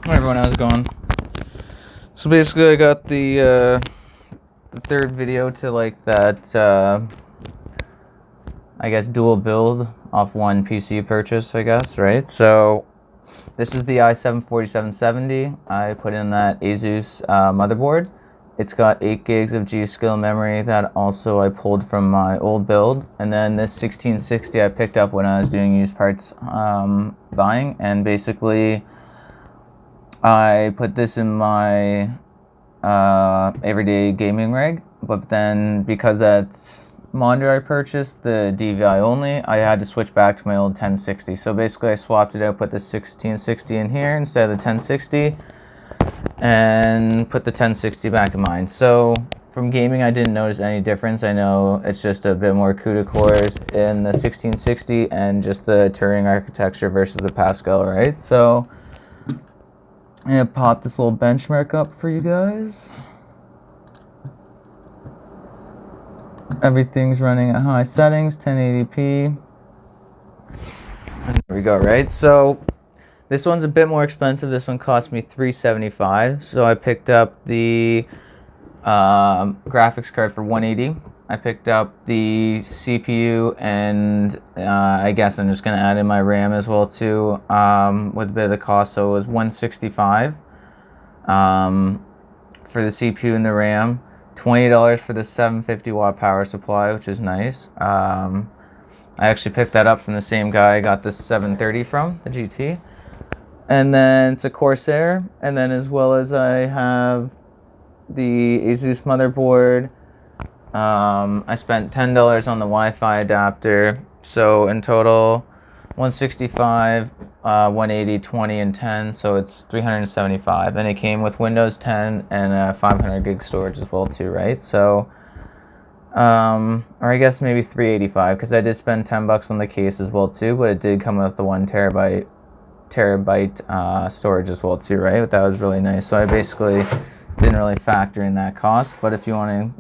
Hi everyone, how's it going? So basically I got the third video to like that I guess dual build off one PC purchase, I guess, right? So this is the i7-4770. I put in that ASUS motherboard. It's got 8 gigs of G.Skill memory that also I pulled from my old build. And then this 1660 I picked up when I was doing used parts buying, and basically I put this in my everyday gaming rig, but then because that's monitor I purchased, the DVI only, I had to switch back to my old 1060. So basically I swapped it out, put the 1660 in here instead of the 1060, and put the 1060 back in mine. So from gaming I didn't notice any difference. I know it's just a bit more CUDA cores in the 1660 and just the Turing architecture versus the Pascal, right? So I'm gonna pop this little benchmark up for you guys. Everything's running at high settings, 1080p. There we go, right? So this one's a bit more expensive. This one cost me $375. So I picked up the graphics card for $180. I picked up the CPU, and I guess I'm just going to add in my RAM as well too, with a bit of the cost. So it was $165 for the CPU and the RAM, $20 for the 750 watt power supply, which is nice. I actually picked that up from the same guy I got this 730 from, the GT. And then it's a Corsair, and then as well as I have the ASUS motherboard. I spent $10 on the Wi-Fi adapter, so in total 165, 180, 20, and 10, so it's 375, and it came with Windows 10 and 500 gig storage as well too, right? So or I guess maybe 385, because I did spend $10 on the case as well too, but it did come with the 1 terabyte storage as well too, right? That was really nice. So I basically didn't really factor in that cost, but if you want to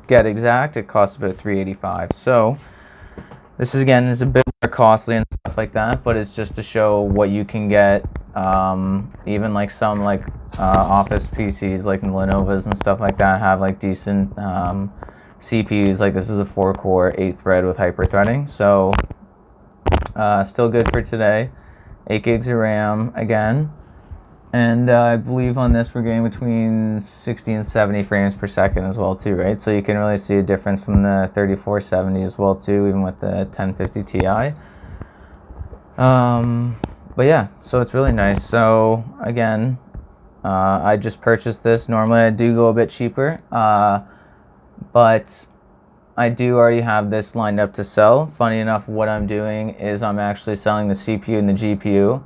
get exact, it costs about $385. So this is a bit more costly and stuff like that, but it's just to show what you can get. Even like some office PCs like Lenovo's and stuff like that have like decent CPUs. Like this is a 4-core 8-thread with hyper-threading, so still good for today. 8 gigs of RAM again. And I believe on this we're getting between 60 and 70 frames per second as well too, right? So you can really see a difference from the 3470 as well too, even with the 1050 Ti. But yeah, so it's really nice. So again, I just purchased this. Normally I do go a bit cheaper, but I do already have this lined up to sell. Funny enough, what I'm doing is I'm actually selling the CPU and the GPU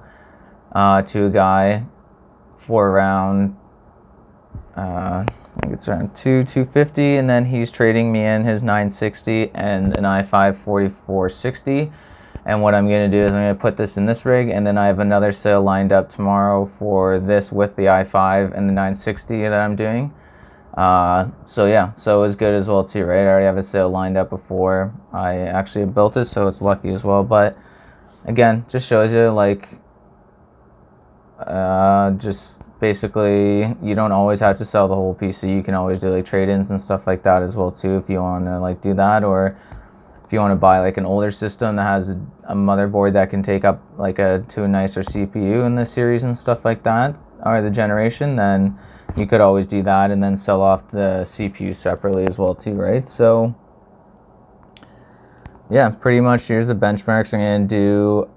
to a guy for around I think it's around $250, and then he's trading me in his 960 and an i5-4460. And what I'm going to do is I'm going to put this in this rig, and then I have another sale lined up tomorrow for this with the i5 and the 960 that I'm doing. So yeah, so it was good as well too, right? I already have a sale lined up before I actually built it, so it's lucky as well. But again, just shows you like just basically you don't always have to sell the whole PC. You can always do like trade-ins and stuff like that as well too, if you want to like do that, or if you want to buy like an older system that has a motherboard that can take up like to a nicer CPU in the series and stuff like that, or the generation, then you could always do that and then sell off the CPU separately as well too, right? So yeah, pretty much here's the benchmarks. I'm going to do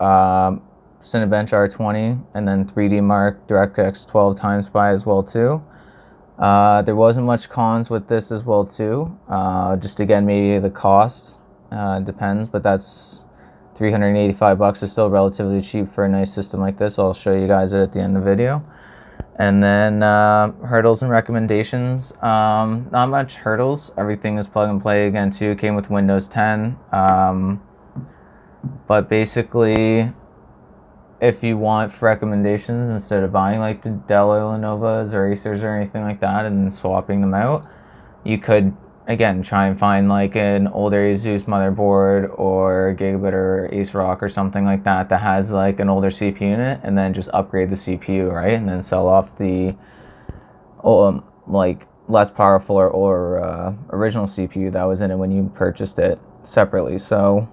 Cinebench R20 and then 3D Mark DirectX 12 times by as well too. There wasn't much cons with this as well too. Just again, maybe the cost depends, but that's $385 is still relatively cheap for a nice system like this. I'll show you guys it at the end of the video. And then hurdles and recommendations. Not much hurdles. Everything is plug and play again too. Came with Windows 10. But basically, if you want for recommendations, instead of buying like the Dell or Lenovo's or Acer's or anything like that and swapping them out, you could again, try and find like an older ASUS motherboard or Gigabit or Ace Rock or something like that that has like an older CPU in it, and then just upgrade the CPU, right? And then sell off the like less powerful or original CPU that was in it when you purchased it separately. So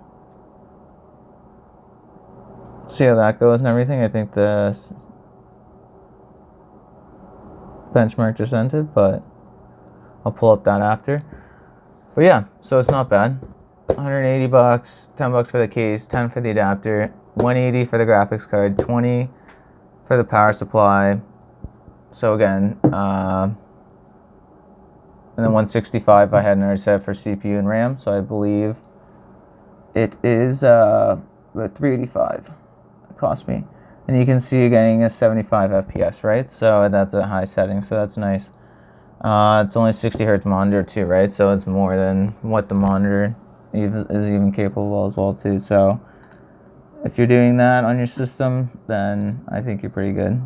see how that goes and everything. I think the benchmark just ended, but I'll pull up that after. But yeah, so it's not bad. 180 bucks, 10 bucks for the case, 10 for the adapter, 180 for the graphics card, 20 for the power supply. So again, and then 165 I had another set for CPU and RAM, so I believe it is about 385 it cost me. And you can see getting a 75 FPS, right? So that's a high setting, so that's nice. It's only 60 hertz monitor too, right? So it's more than what the monitor is even capable as well too. So if you're doing that on your system, then I think you're pretty good.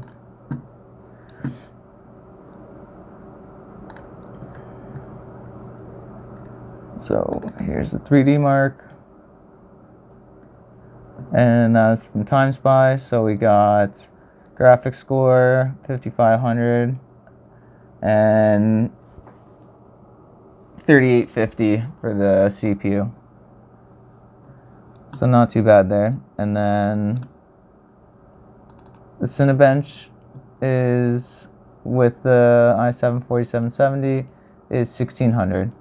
So here's the 3D mark. And that's from TimeSpy. So we got graphics score 5500 and 3850 for the CPU. So not too bad there. And then the Cinebench is with the i7 4770 is 1600.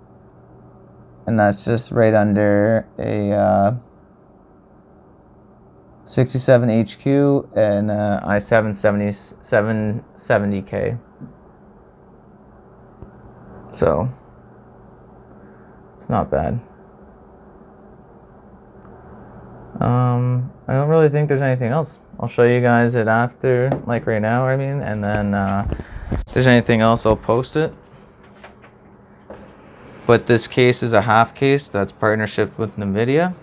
And that's just right under a 67 HQ and i7 770K. So it's not bad. I don't really think there's anything else. I'll show you guys it after, like right now, I mean, and then if there's anything else, I'll post it. But this case is a half case that's partnership with NVIDIA.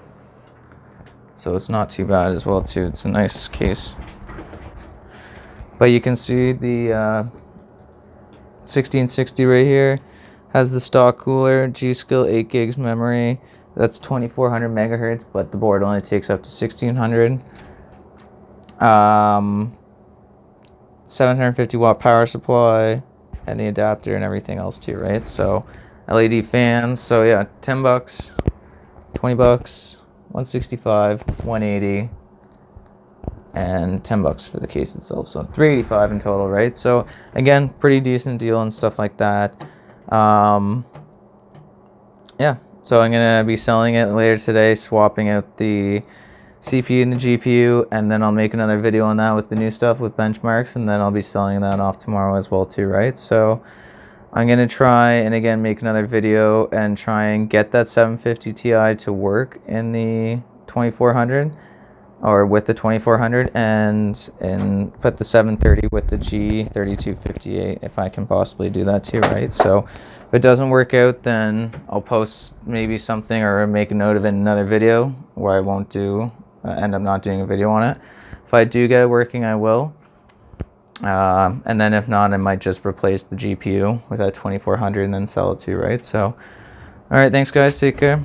So it's not too bad as well too. It's a nice case. But you can see the 1660 right here has the stock cooler, G-Skill 8 gigs memory. That's 2400 megahertz, but the board only takes up to 1600. 750 watt power supply and the adapter and everything else too, right? So LED fans. So yeah, 10 bucks, 20 bucks, 165, 180, and 10 bucks for the case itself. So 385 in total, right? So again, pretty decent deal and stuff like that. Yeah, so I'm gonna be selling it later today, swapping out the CPU and the GPU, and then I'll make another video on that with the new stuff with benchmarks, and then I'll be selling that off tomorrow as well too, right? So I'm gonna try and again make another video and try and get that 750 Ti to work in the 2400 or with the 2400, and put the 730 with the G3258 if I can possibly do that too, right? So if it doesn't work out, then I'll post maybe something or make a note of it in another video where I won't do end up not doing a video on it. If I do get it working, I will. And then if not, I might just replace the GPU with that 2400 and then sell it too, right? So all right, thanks guys, take care.